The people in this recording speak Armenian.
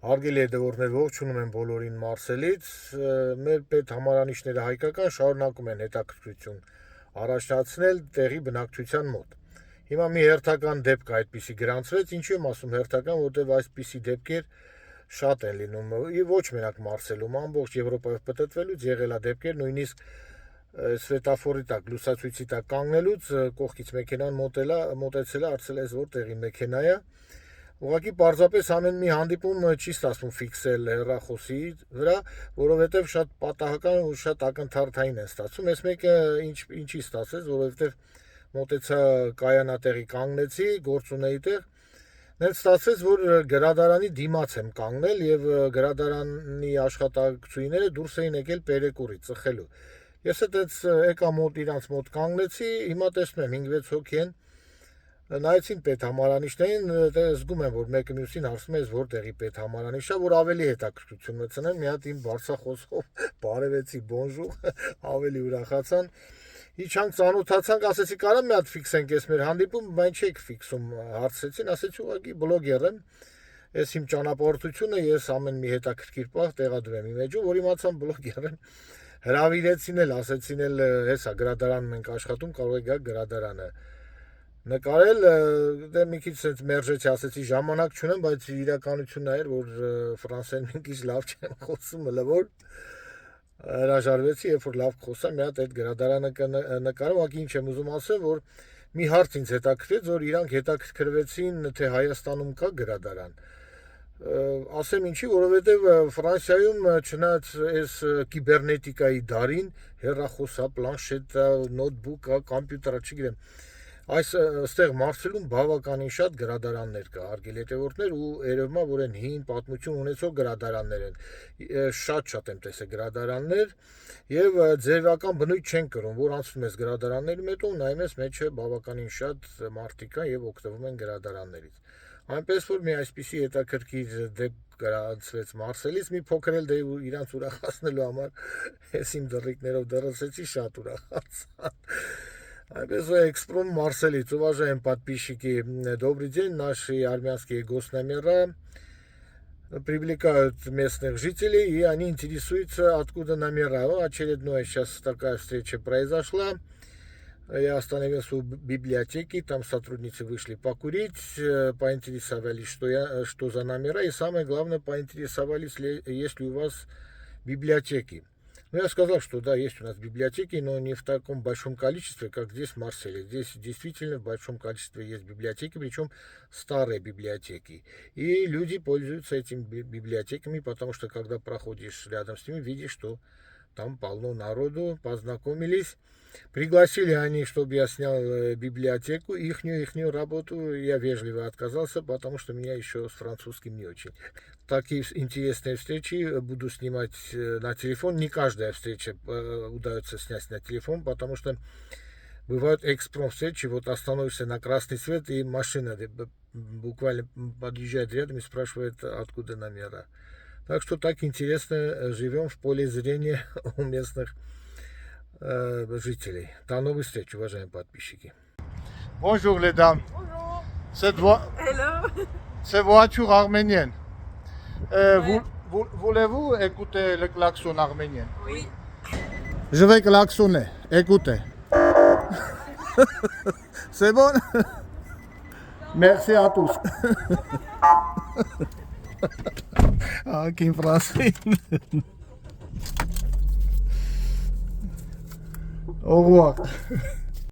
Հարգելի հետևորդներ, ողջունում եմ բոլորին Մարսելից։ Մեր պետհամարանիշները հայկական շարունակում են հետաքրքրություն առաջացնել տեղի բնակչության մոտ։ Հիմա մի հերթական դեպք այդպիսի գրանցվեց, ինչու եմ ասում հերթական, որտեղ այսպիսի դեպքեր շատ են լինում, ոչ մենակ Մարսելում, ամբողջ Եվրոպայով պտտվելուց եղել է դեպքեր, նույնիսկ սվետաֆորի տակ, լուսացույցի տակ կանգնելուց կողքից մեքենան մոտեցել է, հարցել է որտեղի մեքենա է։ Ուղղակի պարզապես ամեն մի հանդիպում չի ստացվում ֆիքսել հեռախոսի վրա, որովհետև շատ պատահական ու շատ ակնթարթային են ստացվում։ Այս մեկը ինչի ստացեց, որովհետև մոտեցա կայանատեղի կանգնեցի, գործ ունեի տեղ, նենց ստացվեց, որ գրադարանի դիմաց եմ կանգնել եւ գրադարանի աշխատակցուհիները դուրս էին եկել Պերեկուրից ծխելու։ Ես այդպես եկա մոտ իրանց մոտ կանգնեցի, հիմա տեսնում եմ 5-6 հոգի են, նայեցին պետհամարանիշներին, զգում եմ, որ մեկը մյուսին հարցնում է, որտեղի պետհամարանիշ է, որ ավելի հետաքրքրություն մտցնեմ, մի հատ իմ բարձրախոսով բարևեցի, բոնժուր, ավելի ուրախացան։ Իջանք ծանոթացանք, ասեցի կարամ մի հատ ֆիքսենք այս մեր հանդիպում, բայց չեք ֆիքսում, հարցրեցին, ասեցի ուղղակի բլոգեր եմ, ես իմ ճանապարհորդությունը, ես ամեն մի հետաքրքիր պահ տեղադրում եմ իմ էջում, որ իմացամ բլոգեր եմ, հրավիրեցին էլ, ասեցին էլ, հեսա գրադարանում ենք աշխատում, կարող եք գալ գրադարանը նկարել, դե մի քիչ sense մերժեցի, ասեցի ժամանակ չունեմ, բայց իրականությունն է, որ ֆրանսերեն մի քիչ լավ չեմ խոսում, հլը հրաժարվեցի, երբ որ լավ խոսամ, մի հատ այդ գրադարանը նկարում, ուղղակի ինչ եմ ուզում ասել, որ մի հարց ինձ հետաքրքրեց, որ իրանք հետաքրքրվեցին, թե Հայաստանում կա գրադարան։ Ասեմ ինչի, որովհետև Ֆրանսիայում չնայած այս կիբեռնետիկայի դարին, հեռախոսա, պլանշետա, նոթբուկա, կոմպյուտերա, չգիտեմ, այստեղ Մարսելում բավականին շատ գրադարաններ կա, հարգելի հետևորդներ, ու երևում է, որ են հին պատմություն ունեցող գրադարաններ են, շատ եմ տեսել գրադարաններ, եւ ձևական բնույթ չեն կրում, որ անցնում ես գրադարանների մոտ, նայում ես մեջը բավականին շատ մարդիկ կան եւ օգտվում են գրադարաններից։ Այնպես որ մի այսպիսի հետաքրքիր դեպք գրանցվեց Մարսելից, մի փոքր էլ դե իրանց ուրախացնելու համար ես իմ դռիկներով դրսեցի, շատ ուրախացան։ Այնպես экспром Марселиц, уважаемые подписчики, добрый день. Наши армянские госномера привлекают местных жителей, и они интересуются, откуда номера. Очередная сейчас такая встреча произошла. Я остановился у библиотеки, там сотрудницы вышли покурить, поинтересовались, что за номера, и самое главное, поинтересовались, есть ли у вас библиотеки. Ну, я сказал, что да, есть у нас библиотеки, но не в таком большом количестве, как здесь в Марселе. Здесь действительно в большом количестве есть библиотеки, причем старые библиотеки. И люди пользуются этими библиотеками, потому что когда проходишь рядом с ними, видишь, что там полно народу, познакомились. Пригласили они, чтобы я снял библиотеку, ихнюю работу. Я вежливо отказался, потому что меня еще с французским не очень. Такие интересные встречи буду снимать на телефон. Не каждая встреча удается снять на телефон, потому что бывают экспром-встречи. Вот остановишься на красный свет, и машина буквально подъезжает рядом и спрашивает, откуда номера. Так что так интересно живем в поле зрения у местных жителей. До новых встреч, уважаемые подписчики. Bonjour les dames. Bonjour. Hello. C'est voiture arménienne. Voulez-vous écouter le klaxon arménien? Oui. Je vais klaxonner. Écoutez. C'est bon? Merci à tous. Ah, quem français. Au revoir.